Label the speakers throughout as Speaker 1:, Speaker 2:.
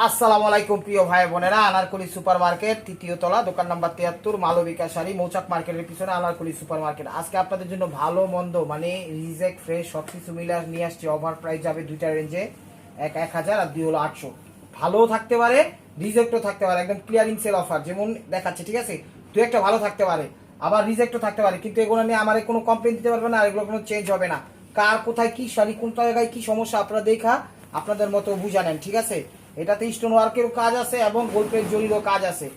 Speaker 1: আসসালামু আলাইকুম প্রিয় ভাই বোনেরা, আনারকুলি সুপার মার্কেট তৃতীয় তলা, দোকান নাম্বার 73, মালবিকা শাড়ি, মৌচাক মার্কেটের পিছনে আনারকুলি সুপার মার্কেট। আজকে আপনাদের জন্য ভালো মন্দ মানে রিজেক্ট ফ্রেশ সব কিছু মিলে নিয়ে আসছে। ওভার প্রাইস যাবে দুইটা রেঞ্জে, 1,000 আর 2 হলো 800। ভালোও থাকতে পারে, রিজেক্টও থাকতে পারে, একদম ক্লিয়ারিং সেল অফার যেমন দেখাচ্ছে, ঠিক আছে। দুই একটা ভালো থাকতে পারে, আবার রিজেক্টও থাকতে পারে, কিন্তু এগুলো নিয়ে আমার কোনো কমপ্লেন দিতে পারবে না, আর এগুলো কোনো চেঞ্জ হবে না। কার কোথায় কি শাড়ি, কোন জায়গায় কি সমস্যা আপনারা দেখা আপনাদের মতো বুঝা নেন, ঠিক আছে। এটাতে স্টোন ওয়ার্কেরও কাজ আছে এবং গোল্ডের জরিরও কাজ আছে,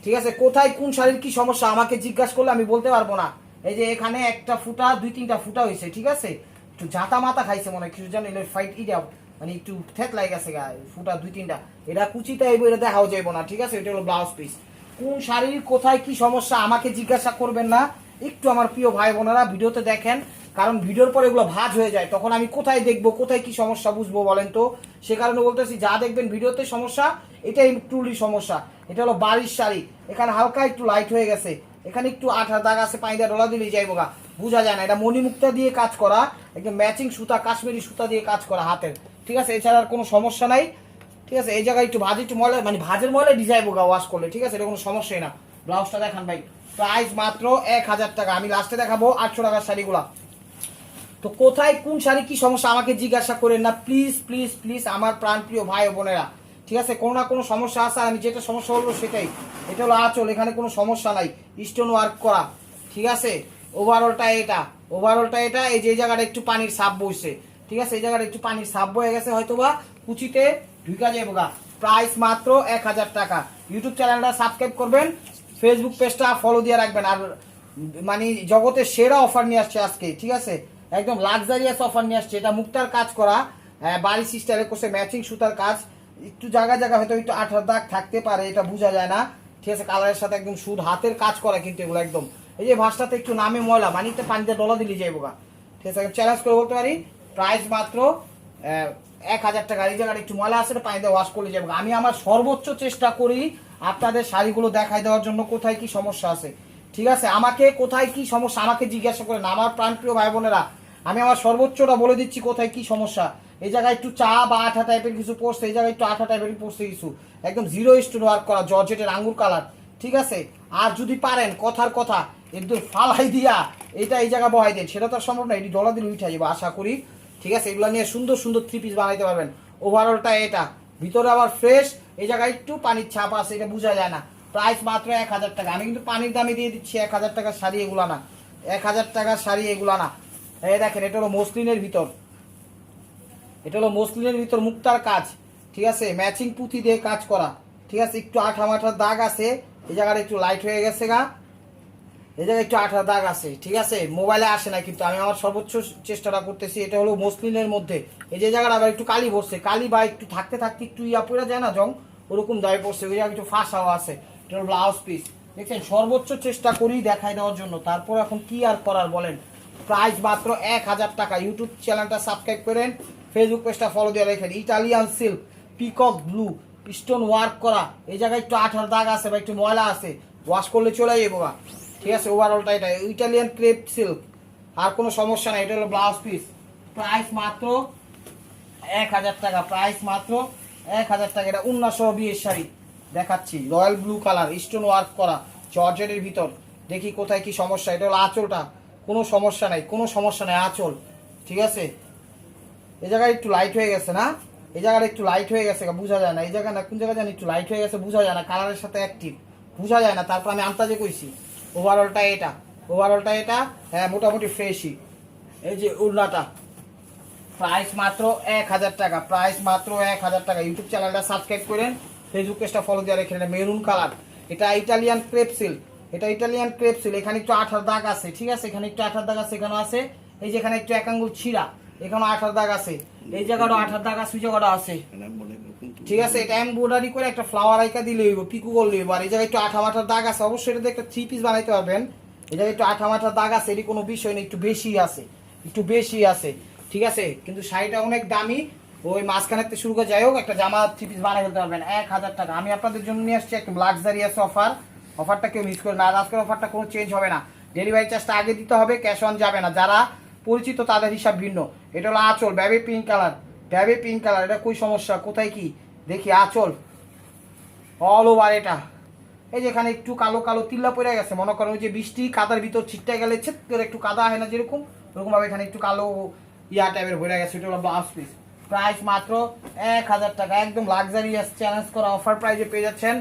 Speaker 1: ঠিক আছে। কোথায় কোন শাড়ির কি সমস্যা আমাকে জিজ্ঞাসা করলে আমি বলতে পারবো না। এই যে এখানে একটা ফুটা, 2-3টা ফুটা হয়েছে, ঠিক আছে। একটু জাতা মাথা খাইছে মনে হয় কিছু, জানি ফাইট ইটা মানে একটু থেত লাগে গেছে গা, ফুটা 2-3টা। এটা কুচিতে আইব, এটা দেখাও যাইবো না, ঠিক আছে। এটা হলো ব্লাউজ পিস। কোন শাড়ির কোথায় কি সমস্যা আমাকে জিজ্ঞাসা করবেন না, একটু আমার প্রিয় ভাই বোনেরা ভিডিওতে দেখেন, কারণ ভিডিওর পরে এগুলো ভাঁজ হয়ে যায়, তখন আমি কোথায় দেখবো কোথায় কি সমস্যা বুঝবো বলেন তো। সে কারণে বলতেছি, যা দেখবেন ভিডিওতে সমস্যা এটাই ট্রুলি সমস্যা। এটা হলো বাড়ির শাড়ি, এখানে হালকা একটু লাইট হয়ে গেছে, এখানে একটু আঠার দাগ আছে, পানি দিয়ে ডলা দিলেই যাইবো গা, বোঝা যায় না। এটা মণিমুক্তা দিয়ে কাজ করা, একদম ম্যাচিং সুতা, কাশ্মীরি সুতা দিয়ে কাজ করা হাতের, ঠিক আছে। এছাড়া আর কোনো সমস্যা নাই, ঠিক আছে। এই জায়গায় একটু ভাজ, একটু ময়লা মানে ভাজের ময়লা ডিজাইবো গা ওয়াশ করলে, ঠিক আছে। এটা কোনো সমস্যাই না। ব্লাউজটা দেখান ভাই, প্রাইস মাত্র 1,000 টাকা। আমি লাস্টে দেখাবো 800 টাকার শাড়িগুলা। তো কোথায় কোন শাড়ি কি সমস্যা আমাকে জিজ্ঞাসা করেন না প্লিজ প্লিজ প্লিজ, আমার প্রাণ প্রিয় ভাই ও বোনেরা, ঠিক আছে। কোনো না কোনো সমস্যা আছে, আমি যেটা সমস্যা বলবো সেটাই। এটা হলো আঁচল, এখানে কোনো সমস্যা নাই, স্টোন ওয়ার্ক করা, ঠিক আছে। ওভারঅলটা এটা, ওভারঅলটা এটা। এই যে জায়গাটা একটু পানির সাপ বইছে, ঠিক আছে, এই জায়গাটা একটু পানির সাপ বয়ে গেছে, হয়তোবা কুচিতে ঢুকা যাবো গা। প্রাইস মাত্র 1,000 টাকা। ইউটিউব চ্যানেলটা সাবস্ক্রাইব করবেন, ফেসবুক পেজটা ফলো দিয়ে রাখবেন। আর মানে জগতের সেরা অফার নিয়ে আসছে আজকে, ঠিক আছে। একদম লাক্সারিয়াস অফার নিয়ে আসছে। এটা মুক্তার কাজ করা, বাড়ি সিস্টেমে করছে, ম্যাচিং সুতার কাজ। একটু জায়গা জায়গা হয়তো একটু আঠার দাগ থাকতে পারে, এটা বোঝা যায় না, ঠিক আছে। কালারের সাথে একদম সুদ, হাতের কাজ করা কিন্তু এগুলো একদম। এই যে ভাঁজটাতে একটু নামে ময়লা, পানিতে পানিতে ডলা দিলে যাইবো গা, ঠিক আছে। চ্যালেঞ্জ করে বলতে পারি, প্রাইস মাত্র 1,000 টাকা। এই জায়গাটা একটু ময়লা আছে, পানিতে ওয়াশ করলে যাবো। আমি আমার সর্বোচ্চ চেষ্টা করি আপনাদের শাড়িগুলো দেখাই দেওয়ার জন্য, কোথায় কি সমস্যা আছে, ঠিক আছে। আমাকে কোথায় কি সমস্যা আমাকে জিজ্ঞাসা করেন আমার প্রাণপ্রিয় ভাই বোনেরা, আমি আমার সর্বোচ্চটা বলে দিচ্ছি কোথায় কি সমস্যা। এই জায়গায় একটু চা বা আঠা টাইপের কিছু পড়ছে, এই জায়গায় একটু আঠা টাইপের পড়ছে কিছু, একদম জিরো স্টোন ওয়ার্ক করা, জর্জেটের আঙ্গুর কালার, ঠিক আছে। আর যদি পারেন কথার কথা একদম ফালাই দিয়া এটা এই জায়গা বহাই দেন, সেটা তো আর সম্ভব না, এটি ডলা দিলে উঠে যাবো আশা করি, ঠিক আছে। এগুলো নিয়ে সুন্দর সুন্দর 3 পিস বানাইতে পারবেন। ওভারঅলটা এটা, ভিতরে আবার ফ্রেশ, এই জায়গায় একটু পানির ছাপ আছে, এটা বোঝা যায় না। প্রাইস মাত্র 1,000 টাকা। আমি কিন্তু পানির দামে দিয়ে দিচ্ছি, 1,000 টাকার শাড়ি এগুলা না, 1,000 টাকার শাড়ি এগুলা না। এই দেখেন, এটা হলো মসলিনের ভিতর, এটা হলো মসলিনের ভিতর মুক্তার কাজ, ঠিক আছে, ম্যাচিং পুঁথি দিয়ে কাজ করা, ঠিক আছে। একটু আঠা মাঠার দাগ আছে, এই জায়গাটা একটু লাইট হয়ে গেছে গা, এই জায়গায় একটু আঠার দাগ আছে, ঠিক আছে। মোবাইলে আসে না, কিন্তু আমি আমার সর্বোচ্চ চেষ্টাটা করতেছি। এটা হলো মসলিনের মধ্যে, এই যে জায়গাটা আবার একটু কালি পড়ছে, কালি বা একটু থাকতে থাকতে একটু ইয়া পড়ে যায় না জং, ওরকম দায় পড়ছে, ওই জায়গায় একটু ফাঁসাও আছে। এটা হলো ব্লাউজ পিস, দেখছেন। সর্বোচ্চ চেষ্টা করি দেখাই দেওয়ার জন্য, তারপর এখন কি আর করার বলেন। প্রাইস মাত্র 1,000 টাকা। ইউটিউব চ্যানেলটা সাবস্ক্রাইব করেন, ফেসবুক পেজটা ফলো দিয়ে রেখেন। Italian silk, peacock blue, stone work করা, এই জায়গায় একটু আঠার দাগ আছে বা একটু ময়লা আছে, ওয়াশ করলে চলে যাবো, ঠিক আছে। ওভারঅলটা এটা ইটালিয়ান ক্রেপ সিল্ক, আর কোনো সমস্যা নাই। এটা হলো ব্লাউজ পিস, প্রাইস মাত্র 1,000 টাকা। প্রাইস মাত্র 1,000 টাকা। এটা উন্না সহ বিয়ের শাড়ি দেখাচ্ছি, royal blue colour, stone work করা, জর্জেটের ভিতর। দেখি কোথায় কি সমস্যা। এটা হলো আঁচলটা, কোনো সমস্যা নাই, কোনো সমস্যা নাই, আঁচল, ঠিক আছে। এই জায়গায় একটু লাইট হয়ে গেছে না, এই জায়গাটা একটু লাইট হয়ে গেছে, বোঝা যায় না। এই জায়গা না কোন জায়গায় জানি একটু লাইট হয়ে গেছে, বোঝা যায় না, কালারের সাথে অ্যাক্টিভ, বোঝা যায় না। তারপর আমি আন্তাজে কইছি। ওভারঅলটা এটা, ওভারঅলটা এটা, হ্যাঁ মোটামুটি ফ্রেশই। এই যে উড়নাটা, প্রাইস মাত্র 1,000 টাকা। প্রাইস মাত্র 1,000 টাকা। ইউটিউব চ্যানেলটা সাবস্ক্রাইব করেন, ফেসবুক পেজটা ফলো দিয়ে রেখে। মেরুন কালার, এটা ইটালিয়ান ক্রেপ সিল্ক, এটা ইটালিয়ান ক্রেপ সিল্ক। এখানে একটু আঠার দাগ আছে, ঠিক আছে, এখানে একটু আঠার দাগ আছে, এখানে আছে। এই যে এখানে একটু এক আঙ্গুল ছিঁড়া, এখানে আঠার দাগ আছে, এই জায়গাটা আঠার দাগ আছে, ওই জায়গাটা আছে, ঠিক আছে। এটা এমব্রয়ডারি করে একটা ফ্লাওয়ার আইকা দিলে হইব, পিকু করলে হইব। আর এই জায়গায় একটু আঠা মাঠার দাগ আছে, অবশ্যই এটাতে একটা 3 পিস বানাইতে পারবেন। এই জায়গায় একটু আঠা মাঠার দাগ আছে, এটি কোনো বিষয় নেই, একটু বেশি আছে, একটু বেশি আছে, ঠিক আছে। কিন্তু শাড়িটা অনেক দামি, ওই মাঝখানে শুরু করে যাই হোক, একটা জামা 3 পিস বানিয়ে ফেলতে পারবেন 1,000 টাকা। আমি আপনাদের জন্য নিয়ে আসছি একদম লাক্সারিয়াস অফার। অফারটা কেউ মিস করে না, আর আজকের অফারটা কোনো চেঞ্জ হবে না। ডেলিভারি চার্জটা আগে দিতে হবে, ক্যাশ অন যাবে না। যারা পরিচিত তাদের হিসাব ভিন্ন। এটা হলো আঁচল, baby pink colour, baby pink colour. এটা কই সমস্যা, কোথায় কি দেখি। আঁচল, অল ওভার এটা। এই যে এখানে একটু কালো কালো তিল্লা পড়ে গেছে, মনে করেন ওই যে বৃষ্টি কাদার ভিতর ছিটটায় গেলে ছেদ করে একটু কাদা হয় না যেরকম, ওরকম ভাবে এখানে একটু কালো ইয়া টাইপের ভরে গেছে। এটা হলো ব্লাউজ পিস, প্রাইস মাত্র 1000 টাকা। একদম লাক্সারিয়াস চ্যালেঞ্জ করা অফার প্রাইসে পেয়ে যাচ্ছেন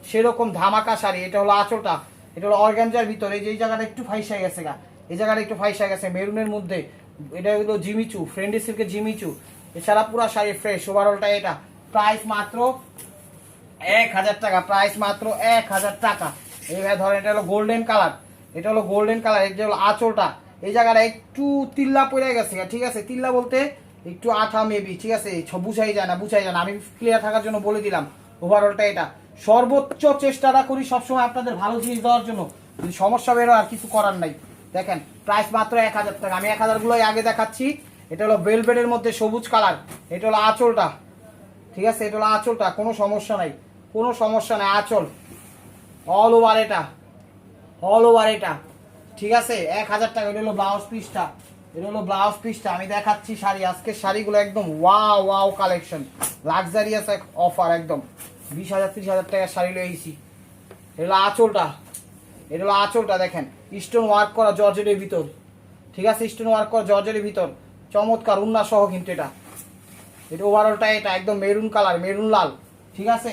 Speaker 1: সেরকম ধামাকা শাড়ি। এটা হলো আঁচলটা, এটা হলো অর্গানজার ভিতরে, এই যে এই জায়গাটা একটু ফাইসা গেছে গা, এই জায়গাটা একটু ফাইসা গেছে মেরুনের মধ্যে। এটা হলো জিমিচু, ফ্রেন্ডি সিল্কের জিমিচু। এছাড়া পুরো শাড়ি ফ্রেশ ওভারঅলটা। এটা প্রাইস মাত্র 1000 টাকা, প্রাইস মাত্র 1000 টাকা। এইভাবে ধরেন এটা হলো গোল্ডেন কালার, এটা হলো গোল্ডেন কালার। এটা হলো আঁচলটা, এই জায়গাটা একটু তিল্লা পড়ে গেছে, ঠিক আছে, তিল্লা বলতে একটু আঠা মেবি, ঠিক আছে, বুঝাই যায় না, বুঝাই যায় না, আমি ক্লিয়ার থাকার জন্য বলে দিলাম। ওভারঅলটা এটা সর্বোচ্চ চেষ্টাটা করি সবসময় আপনাদের ভালো জিনিস দেওয়ার জন্য, যদি সমস্যা বেরো আর কিছু করার নাই। দেখেন প্রাইস মাত্র 1000 টাকা। আমি 1000 গুলোই আগে দেখাচ্ছি। এটা হলো বেলভেটের মধ্যে সবুজ কালার, এটা হলো আঁচলটা, ঠিক আছে, এটা হলো আঁচলটা, কোনো সমস্যা নাই, কোনো সমস্যা নাই। আঁচল অল ওভার এটা, অল ওভার এটা, ঠিক আছে, 1000 টাকা। এটা হলো ব্লাউজ পিসটা, এটা হলো ব্লাউজ পিসটা। আমি দেখাচ্ছি শাড়ি, আজকের শাড়িগুলো একদম ওয়াও ওয়াও কালেকশন, লাক্সারিয়াস এক অফার, একদম 20,000 30,000 টাকার শাড়ি লইছি। এটা হলো আঁচলটা, এটা হলো আঁচলটা, দেখেন স্টোন ওয়ার্ক করা জর্জেটের ভিতর, ঠিক আছে, স্টোন ওয়ার্ক করা জর্জেটের ভিতর, চমৎকার উন্না সহ কিন্তু এটা। এটা ওভারঅলটা এটা একদম মেরুন কালার, মেরুন লাল, ঠিক আছে।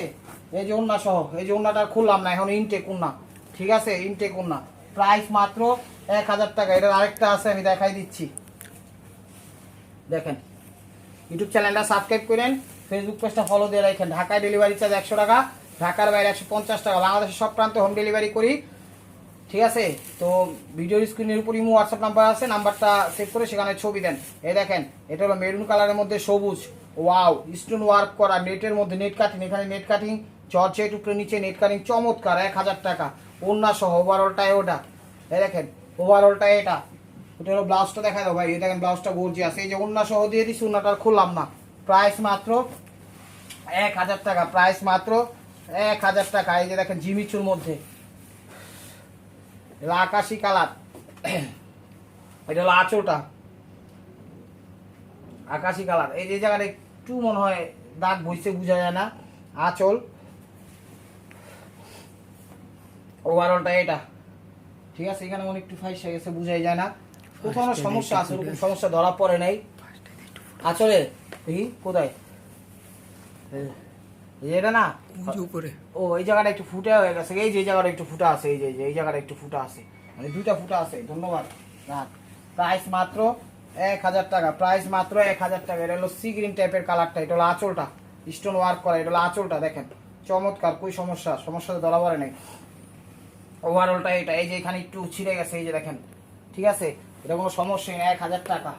Speaker 1: এই যে উন্না সহ, এই যে উন্নাটা খুললাম না এখন, ইনটেক উন্না, ঠিক আছে, ইনটেক উন্না। প্রাইস মাত্র 1000 টাকা। এটার আরেকটা আছে, আমি দেখাই দিচ্ছি, দেখেন। ইউটিউব চ্যানেলটা সাবস্ক্রাইব করেন, ফেসবুক পেজটা ফলো দিয়ে রাখেন। ঢাকায় ডেলিভারি চার্জ 100 টাকা, ঢাকার বাইরে 150 টাকা। বাংলাদেশের সব প্রান্তে হোম ডেলিভারি করি, ঠিক আছে। তো ভিডিওর স্ক্রিনের উপর ইমো হোয়াটসঅ্যাপ নাম্বার আছে, নাম্বারটা সেভ করে সেখানে ছবি দেন। এই দেখেন এটা হলো মেরুন কালারের মধ্যে সবুজ, ওয়াও, স্টোন ওয়ার্ক করা, নেটের মধ্যে নেট কাটিং, এখানে নেট কাটিং, জর্জেট উপরে নিচে নেট কাটিং, চমৎকার, 1000 টাকা। ওন্না সহ ওভারঅলটাই ওটা, এই দেখেন ওভারঅলটাই এটা। এটা হলো ব্লাউজটা, দেখা দাও ভাই, এই দেখেন ব্লাউজটা গর্জিয়াস, এই যে ওন্না সহ দিয়ে দিচ্ছি, ওন্নাটা খুললাম না। প্রাইস মাত্র 1000 টাকা, প্রাইস মাত্র 1000 টাকা। এই যে দেখেন জিমিচুর মধ্যে, এটা আকাশি কালার, এটা হলো আঁচলটা, আকাশি কালার। এই যে জায়গাটা একটু মনে হয় দাগ বইছে, বোঝা যায় না। আঁচল ওভারঅলটা এটা, ঠিক আছে, এখানে অনেক একটু ফাইসা গেছে, বুঝাই যায় না, কোথাও না সমস্যা আছে, ওরকম সমস্যা ধরা পড়ে নাই। আঁচলে দেখি কোথায়, এটা না উপরে, ও এই জায়গাটা একটু ফুটা হয়ে গেছে, এই যে জায়গাটা একটু ফুটা আছে, এই যে এই জায়গাটা একটু ফুটা আছে, মানে দুইটা ফুটা আছে। ধন্যবাদ। প্রাইস মাত্র 1000 টাকা, প্রাইস মাত্র 1000 টাকা। এটা হলো সি গ্রিন টাইপের কালারটা, এটা হলো আঁচলটা, স্টোন ওয়ার্ক করা, এটা হলো আঁচলটা, দেখেন চমৎকার, কই সমস্যা, সমস্যা তো ধরা পড়ে নাই। ওভারঅলটা এটা, এই যে এখানে একটু ছিঁড়ে গেছে, এই যে দেখেন, ঠিক আছে, এটা কোনো সমস্যা নেই, 1000 টাকা।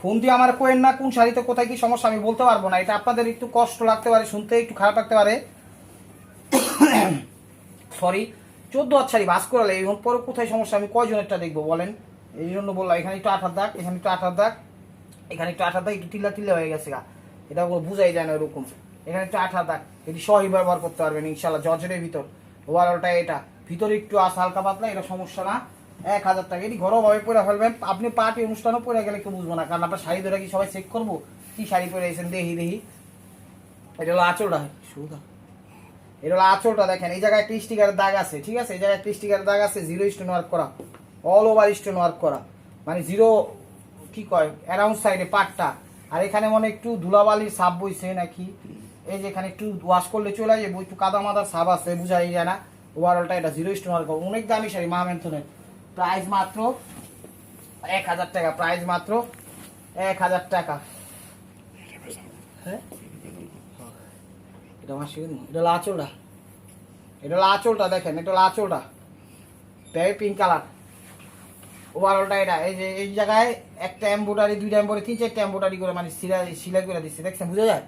Speaker 1: ফোন দিয়ে আমার কোয়েন না কোন শাড়িতে কোথায় কি সমস্যা আমি বলতে পারবো না, এটা আপনাদের একটু কষ্ট লাগতে পারে, শুনতে একটু খারাপ লাগতে পারে, সরি। 14 হাত শাড়ি বাস করালে এখন পরে কোথায় সমস্যা আমি কয়জনেরটা দেখবো বলেন, এই জন্য বললাম। এখানে একটু আঠার দাগ, এখানে একটু আঠার দাগ, এখানে একটু আঠার দাগ, একটু টিল্লা টিল্লা হয়ে গেছে গা, এটা বুঝাই যায় না ওরকম। এখানে একটু আঠার দাগ, এটি সহই ব্যবহার করতে পারবেন ইনশাল্লাহ, জর্জেটের ভিতর। ওভারঅলটা এটা, ভিতরে একটু আসা হালকা পাতলা, এটা সমস্যা না। 1000 টাকা, এটি ঘরোয়াভাবে পরে ফেলবেন, আপনি পার্টি অনুষ্ঠানও পরে গেলে কেউ বুঝবো না, কারণ আপনার শাড়ি ধরে কি সবাই চেক করবো কি শাড়ি পরে এসেছেন, দেখি দেখি। এটা হলো আঁচলটা, সুদা, এটা হলো আঁচলটা, দেখেন এই জায়গায় একটা স্টিকারের দাগ আছে, ঠিক আছে, এই জায়গায় একটা স্টিকারের দাগ আছে, জিরো স্টোন ওয়ার্ক করা, অল ওভার স্টোন ওয়ার্ক করা, মানে জিরো কি কয় অ্যারাউন্ড সাইডে পাটটা। আর এখানে মনে একটু ধুলাবালির সাপ বইছে নাকি, এই যে এখানে একটু ওয়াশ করলে চলে যাবে, একটু কাদা মাদার সাপ আছে, বুঝাই যায় না। ওভারঅলটা এটা জিরো স্টোন ওয়ার্ক, অনেক দামি শাড়ি মাহমেন্থনের। প্রাইস মাত্র 1000 টাকা, প্রাইস মাত্র 1000 টাকা। হ্যাঁ, এটা আমার শিখে দিন। এটা হলো আঁচলটা, এটা হলো আঁচলটা, দেখেন এটা হলো আঁচলটা, পিঙ্ক কালার। ওভারঅলটা এটা, এই যে এই জায়গায় একটা এমব্রয়ডারি, দুইটা এমব্রয়ডারি, 3-4টা এমব্রয়ডারি করে মানে সিলাই করে দিচ্ছে, দেখছেন, বুঝা যায়,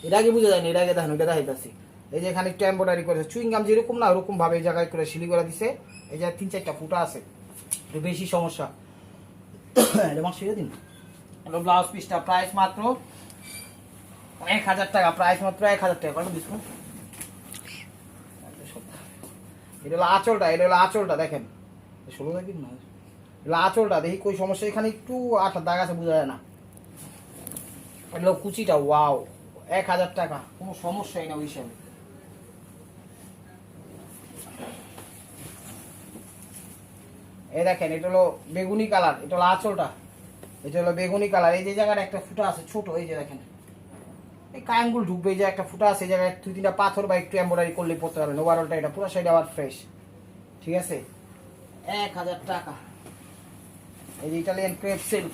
Speaker 1: এটা আগে বুঝা যায় না, এটা আগে দেখেন, এটা দেখাইতেছি। এই যে এখানে একটু এমব্রয়ডারি করেছে, চুইংগাম যেরকম না ওরকম ভাবে এই জায়গায় করে সিলি করে দিছে। এই যে 3-4টা ফুটা আছে, একটু বেশি সমস্যা। এটা আমার শিখে দিন। হলো ব্লাউজ পিসটা, প্রাইস মাত্র 1000 টাকা, প্রাইস মাত্র 1000 টাকা। কত ডিসকাউন্ট? এটা হলো আঁচলটা, এটা হলো আঁচলটা, দেখেন 16 দেখেন না, এটা আঁচলটা, দেখি কই সমস্যা, এখানে একটু আঠার দাগ আছে, বোঝা যায় না। এটা হলো কুচিটা, ওয়াও, 1000 টাকা, কোনো সমস্যাই না ওই হিসাবে। এই দেখেন এটা হলো বেগুনি কালার, এটা হলো আঁচলটা, এটা হলো বেগুনি কালার। এই যে জায়গাটা একটা ফুটা আছে ছোট, এই যে দেখেন এই কায়াঙ্গুল ঢুকবে, এই যে একটা ফুটা আছে, এই জায়গায় 2-3টা পাথর বা একটু এমব্রয়ডারি করলে পড়তে পারবেন। ওভারঅলটা এটা পুরো সাইড আবার ফ্রেশ, ঠিক আছে। 1000 টাকা। এই যে Italian crepe silk,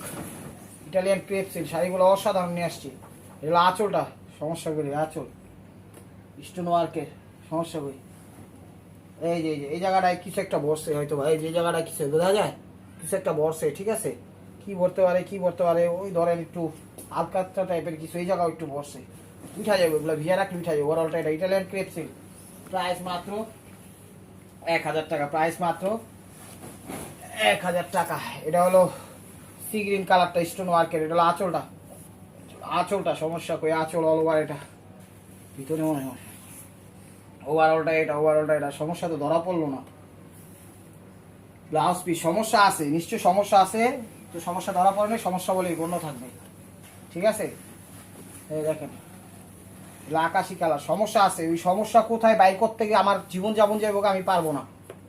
Speaker 1: Italian crepe silk শাড়িগুলো অসাধারণ নিয়ে আসছি। এগুলো আঁচলটা সমস্যা করি, আঁচল স্টোন ওয়ার্কের সমস্যা করি। এই যে এই জায়গাটায় কিছু একটা বসছে হয়তো ভাই, যে জায়গাটায় কিছু বোঝা যায় কিছু একটা বসছে, ঠিক আছে। কি বলতে পারে কি বলতে পারে, ওই ধরেন একটু আলকাত্রা টাইপের কিছু, এই জায়গাও একটু বসছে, উঠা যাবে ওগুলো ভিয়া রাখলে উঠা যাবে। ওভারঅলটা এটা ইটালিয়ান ক্রেপ সিল্ক, প্রাইস মাত্র 1000 টাকা, প্রাইস মাত্র 1000 টাকা। এটা হলো সি গ্রিন কালারটা স্টোন ওয়ার্কের, এটা হলো আঁচলটা, আঁচলটা সমস্যা কই, আঁচল অল ওভার, এটা ভিতরে মনে হয় ওভারঅলটা এটা, ওভারঅলটা এটা সমস্যা তো ধরা পড়লো না। ব্লাউজ পিস সমস্যা আছে, নিশ্চয় সমস্যা আছে, তো সমস্যা ধরা পড়ে, সমস্যা বলেই গণ্য থাকবে, ঠিক আছে। এই দেখেন আকাশি কালার, সমস্যা আছে, ওই সমস্যা কোথায় বাইর করতে গিয়ে আমার জীবন যাপন যাবো, আমি পারবো না,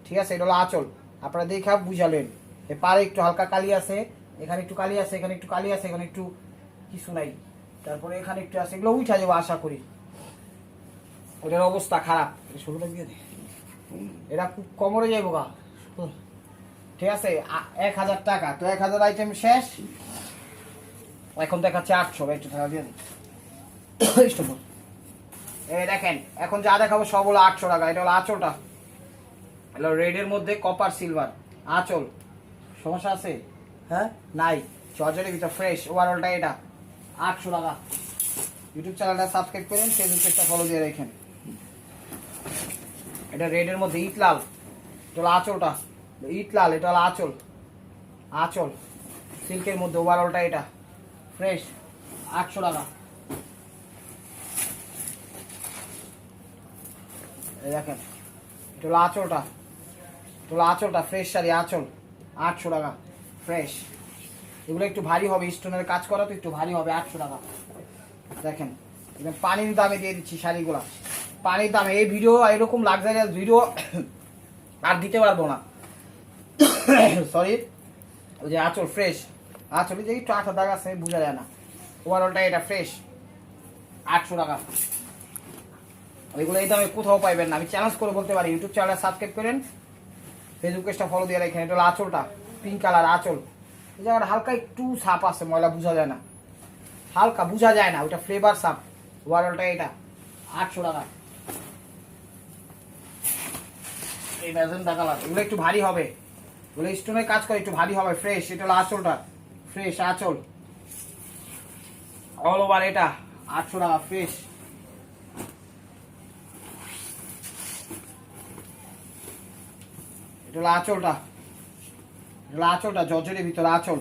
Speaker 1: ঠিক আছে। এটা হলো আঁচল, আপনারা দেখে বুঝালেন। এ পারে একটু হালকা কালি আছে, এখানে একটু কালি আছে, এখানে একটু কালি আছে, এখানে একটু কিছু নাই, তারপরে এখানে একটু আছে, এগুলো উঠা যাবো আশা করি। ওটার অবস্থা খারাপ, শুরুটা দিয়ে দে, এটা খুব কমরে যাইব গা, ঠিক আছে। 1000 টাকা, তো 1000 আইটেম শেষ, এখন দেখাচ্ছে 800, একটু টাকা দিয়ে দিই। এই দেখেন এখন যা দেখাবো সব হলো 800 টাকা। এটা হলো আঁচলটা, হলো রেডের মধ্যে কপার সিলভার আঁচল, সমস্যা আছে হ্যাঁ নাই, জর্জেটের ভিতর ফ্রেশ। ওভারঅলটা এটা 800 টাকা। ইউটিউব চ্যানেলটা সাবস্ক্রাইব করেন, ফেসবুক পেজটা ফলো দিয়ে রাখেন। এটা রেডের মধ্যে ইট লাল, এটা হলো আঁচলটা, ইট লাল, এটা হলো আঁচল, আঁচল সিল্কের মধ্যে। ওভারঅলটা এটা ফ্রেশ 800 টাকা। দেখেন এটা হলো আঁচলটা, এটা হলো আঁচলটা ফ্রেশ শাড়ি, আঁচল 800 টাকা ফ্রেশ। এগুলো একটু ভারী হবে, স্টোনের কাজ করা তো একটু ভারী হবে, 800 টাকা। দেখেন একদম পানির দামে দিয়ে দিচ্ছি শাড়িগুলা, পানির দামে। এই ভিডিও এরকম লাক্সারিয়াস ভিডিও আর দিতে পারবো না, সরি। ওই যে আঁচল ফ্রেশ, আঁচলে যে একটু 8 দাগ আছে বোঝা যায় না। ওভারঅলটা এটা ফ্রেশ 800 টাকা। এগুলো এই দামে কোথাও পাইবেন না, আমি চ্যালেঞ্জ করে বলতে পারি। ইউটিউব চ্যানেল সাবস্ক্রাইব করেন, ফেসবুক পেজটা ফলো দিয়ে রাখেন। এটা হলো আঁচলটা, পিঙ্ক কালার আঁচল। এই জায়গাটা হালকা একটু সাপ আছে, ময়লা বোঝা যায় না, হালকা বোঝা যায় না, ওটা ফ্লেভার সাপ। ওভারঅলটা এটা 800 টাকা। এই ম্যাজেন্টা কালার, এগুলো একটু ভারী হবে, এগুলো স্টোনের কাজ করে, একটু ভারী হবে, ফ্রেশ। এটা হলো আঁচলটা, ফ্রেশ আঁচল অল ওভার, এটা 800 টাকা ফ্রেশ। এটা হলো আঁচলটা, এটা হলো আঁচলটা জর্জেটের ভিতরে আঁচল,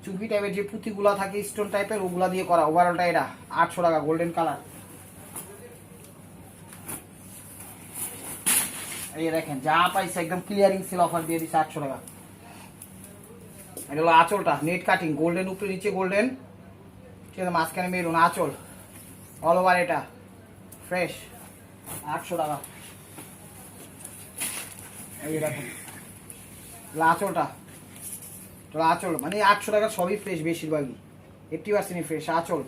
Speaker 1: চুপি টাইপের যে পুঁতিগুলা থাকে স্টোন টাইপের, ওগুলা দিয়ে করা। ওভারঅলটা এটা 800 টাকা গোল্ডেন কালার। এই দেখেন যা পাইছে একদম ক্লিয়ারিং সেল অফার দিয়ে দিচ্ছে 800 টাকা। এটা হলো আঁচলটা, নেট কাটিং, গোল্ডেন উপরে নিচে গোল্ডেন, ঠিক আছে, মাঝখানে মেরুন আঁচল অল ওভার, এটা ফ্রেশ 800 টাকা। এই দেখেন আঁচলটা, আঁচল মানে 800 টাকা সবই ফ্রেশ, বেশিরভাগই 80% ফ্রেশ আঁচল।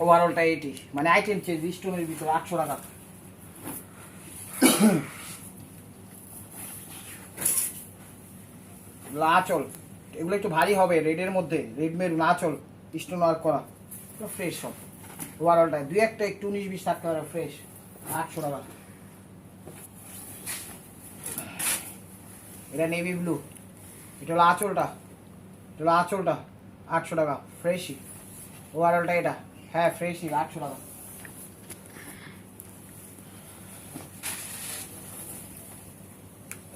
Speaker 1: ওভারঅলটা 80, মানে আইটেম চেঞ্জ স্টোনের ভিতরে 800 টাকা। আঁচল এগুলো একটু ভারী হবে, রেডের মধ্যে রেড মেরুন আঁচল, স্টোন ওয়ার্ক করা, ফ্রেশ সব। ওভারঅলটায় 2-1টা একটু 19-20 থাকতে পারে, ফ্রেশ 800 টাকা। এটা নেভি ব্লু, এটা হলো আঁচলটা, এটা হলো আঁচলটা 800 টাকা ফ্রেশই। ওভারঅলটা এটা হ্যাঁ ফ্রেশই 800 টাকা।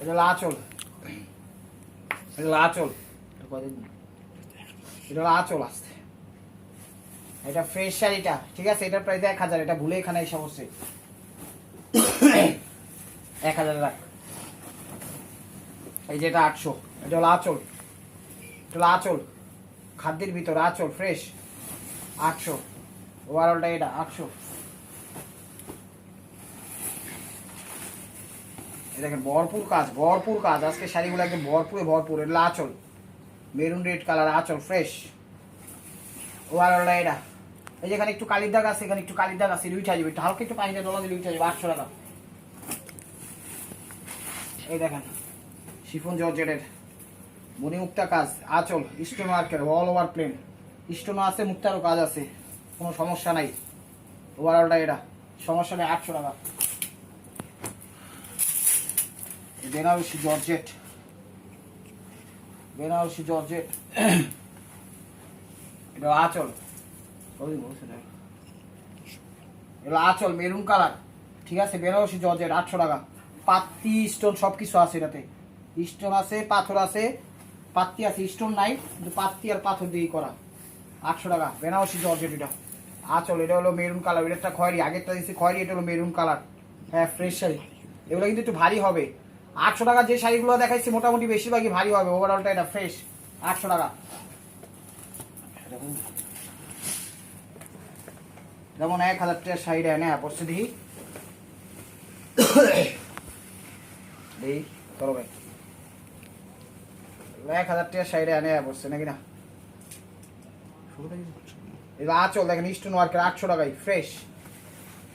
Speaker 1: এটা হলো আঁচল, এটা হলো আঁচল, এটা হলো আঁচল আসতে, এটা ফ্রেশ শাড়িটা, ঠিক আছে। এটার প্রাইস 1000, এটা ভুলে এখানে এসে বসছে 1000 টাকা। এই যে এটা 800, এটা হলো আঁচল, এটা হলো আঁচল খাদ্যের ভিতর আঁচল ফ্রেশ 800। ওভারঅলটা এটা 800। এই দেখেন ভরপুর কাজ আজকে শাড়িগুলো একদম ভরপুর। এটা আঁচল, মেরুন রেড কালার আঁচল, ফ্রেশ। ওভারঅলটা এটা। এই যেখানে একটু কালির দাগ আছে, এখানে একটু কালির দাগ আছে, এটা উঠে যাবে, একটু হালকা একটু পানিতে ডলা দিলে উঠে যাবে, 800 টাকা। এই দেখেন শিফন জর্জেটের মণিমুক্তা কাজ, আঁচল, স্টোন ওয়ার্কের, অল ওভার প্লেন, স্টোনও আছে, মুক্তারও কাজ আছে, কোনো সমস্যা নাই। ওভারঅলটা এটা, সমস্যা নেই, 800 টাকা। বেনারসি জর্জেট, এটা আঁচল, এটা আঁচল মেরুন কালার, ঠিক আছে, বেনারসি জর্জেট, 800 টাকা। পাত্তি স্টোন সব কিছু আছে এটাতে, স্টোন আছে, পাথর আছে, পাত্তি আছে, স্টোন নাই, কিন্তু পাত্তি আর পাথর দিয়ে করা, 800 টাকা। বেনারসি জর্জেট এটা আঁচল, এটা হলো মেরুন কালার, এটা খয়েরি, আগেরটা দিচ্ছি খয়েরি, এটা হলো মেরুন কালার। হ্যাঁ, ফ্রেশ শাড়ি, এগুলো কিন্তু একটু ভারী হবে। 800 টাকা যে শাড়িগুলো দেখাচ্ছি মোটামুটি বেশিরভাগই ভারী হবে। ওভারঅলটা এটা ফ্রেশ, 800 টাকা। যেমন 1000 টাকার শাড়িটা এনে পড়ছে, দেখি করো ভাই, 1000 টাকার শাড়িটা এনে পড়ছে নাকি না। এটা আঁচল দেখেন, স্টোন ওয়ার্কের, 800 টাকায় ফ্রেশ।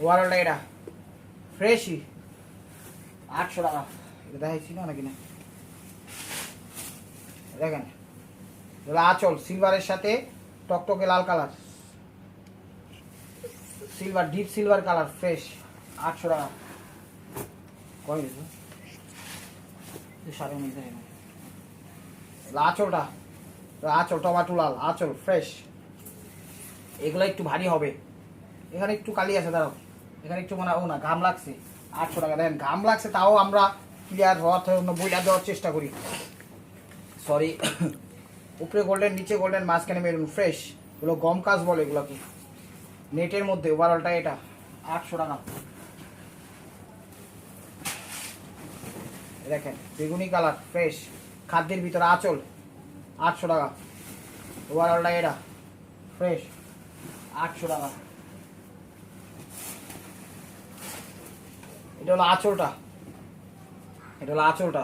Speaker 1: ওভারঅলটা এটা ফ্রেশই, 800 টাকা। এটা দেখাইছি না নাকি না, দেখেন এটা আঁচল, সিলভারের সাথে টকটকে লাল colour, silver, deep silver colour, fresh, 800 টাকা। কয় আঁচলটা, আঁচল টমাটো লাল, আঁচল ফ্রেশ। এগুলো একটু ভারী হবে, এখানে একটু কালি আছে, দাঁড়াও, এখানে একটু মনে হয় না ঘাম লাগছে, 800 টাকা। দেখেন ঘাম লাগছে, তাও আমরা ক্লিয়ার হওয়ার বইটা দেওয়ার চেষ্টা করি, সরি। উপরে গোল্ডেন, নিচে গোল্ডেন, মাঝখানে মেরুন, ফ্রেশ। এগুলো গম কাজ বলে এগুলোকে, নেটের মধ্যে। ওভারঅলটা এটা, 800 টাকা। দেখেন বেগুনি কালার, ফ্রেশ, খাদ্যের ভিতরে আঁচল, 800 টাকা। ওভারঅলটা এটা ফ্রেশ, 800 টাকা। এটা হলো আঁচলটা,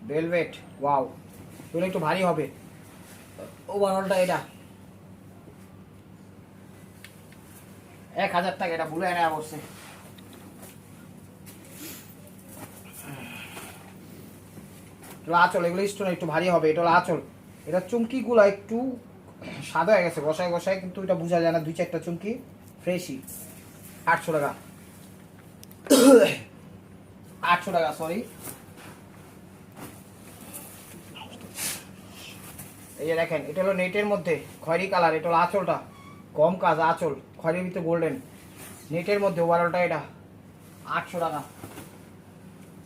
Speaker 1: ভেলভেট, ওয়াও, এগুলো একটু ভারী হবে। ওভারঅলটা এটা 1000 টাকা, এটা ভুলে এনে বসছে। আঁচল, এগুলো স্টোন একটু ভারী হবে, এটা হলো আঁচল। এটা চুমকিগুলো একটু সাদা হয়ে গেছে গোসায়, কিন্তু এটা বোঝা যায় না, 2-4টা চুমকি, ফ্রেশই, 800 টাকা। 800 টাকা, সরি। এই যে দেখেন, এটা হলো নেটের মধ্যে খয়েরি কালার, এটা হলো আঁচলটা, কম কাজ আঁচল, খয়েরির ভিতরে গোল্ডেন, নেটের মধ্যে। ওভারঅলটা এটা 800 টাকা।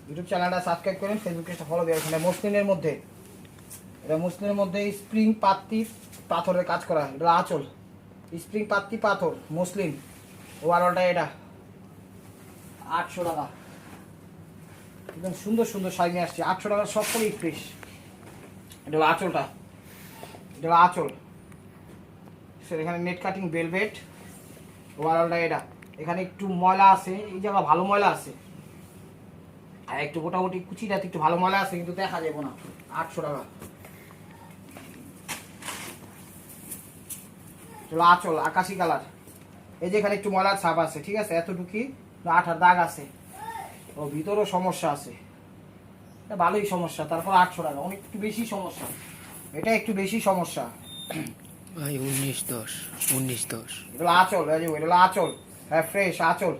Speaker 1: ইউটিউব চ্যানেলটা সাবস্ক্রাইব করেন, ফেসবুক পেজটা ফলো দিয়ে রাখেন। মসলিনের মধ্যে, এটা মসলিনের মধ্যে স্প্রিং পাত্তি পাথরের কাজ করা, এটা আঁচল, স্প্রিং পাত্তি পাথর, মসলিন। ওভারঅলটা এটা 800 টাকা। একদম সুন্দর শাড়ি নিয়ে আসছে, 800 টাকার সব করেই ফ্রেশ। এটা হলো আঁচলটা, এটা হলো আঁচল, এখানে নেট কাটিং ভেলভেট। ওভারঅলটা এটা, এখানে একটু ময়লা আছে, এই জায়গা ভালো ময়লা আছে, আর একটু মোটামুটি কুচিটাতে একটু ভালো ময়লা আছে, কিন্তু দেখা যাবে না, 800 টাকা। চলো আঁচল, আকাশি কালার, এই যে এখানে একটু ময়লার ছাপ আছে, ঠিক আছে, এতটুকুই, আঠার দাগ আছে, ও ভিতরেও সমস্যা আছে, ভালোই সমস্যা, তারপর 800 টাকা। অনেক একটু বেশি সমস্যা, এটা একটু বেশি সমস্যা
Speaker 2: ভাই। 19-10
Speaker 1: এটা আঁচল, এটা আঁচল, হ্যাঁ ফ্রেশ আঁচল,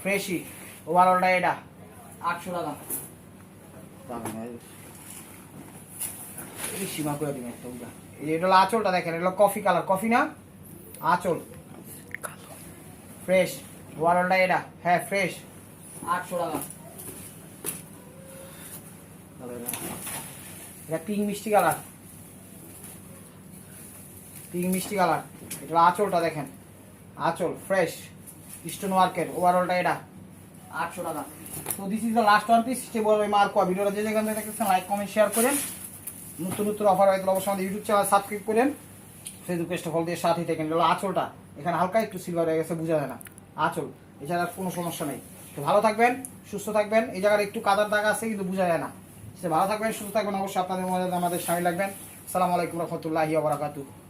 Speaker 1: ফ্রেশই। ওভারঅলটা এটা 800 টাকা। সীমা করে দিন একটা, এটা হলো আঁচলটা, দেখেন এটা হলো কফি কালার, কফি না আঁচল, ফ্রেশ। ওভারঅলটা এটা, হ্যাঁ ফ্রেশ, 800 টাকা। এটা পিঙ্ক মিষ্টি কালার, এটা আঁচলটা দেখেন, আঁচল ফ্রেশ, স্টোন ওয়ার্কের। ওভারঅলটা এটা 800 টাকা। তো this is the last one piece. ভিডিওটা যে যেখান থেকে দেখতেছেন লাইক কমেন্ট শেয়ার করেন। নতুন অফার হয়তো অবশ্যই আমাদের ইউটিউব চ্যানেল সাবস্ক্রাইব করেন, ফেসবুক পেজটা ফলো দিয়ে সাথেই থাকেন। এটা হলো আঁচলটা, এখানে হালকা একটু সিলভার হয়ে গেছে, বোঝা যায় না, আঁচল, এছাড়া কোনো সমস্যা নেই। তো ভালো থাকবেন, সুস্থ থাকবেন। এই জায়গায় একটু কাদার দাগ আছে কিন্তু বোঝা যায় না। সে ভালো থাকবেন, সুস্থ থাকবেন, অবশ্যই আপনাদের মধ্যে আমাদের সামিল লাগবেন। আসসালামু আলাইকুম রহমতুল্লাহি ওয়া বারাকাতুহু।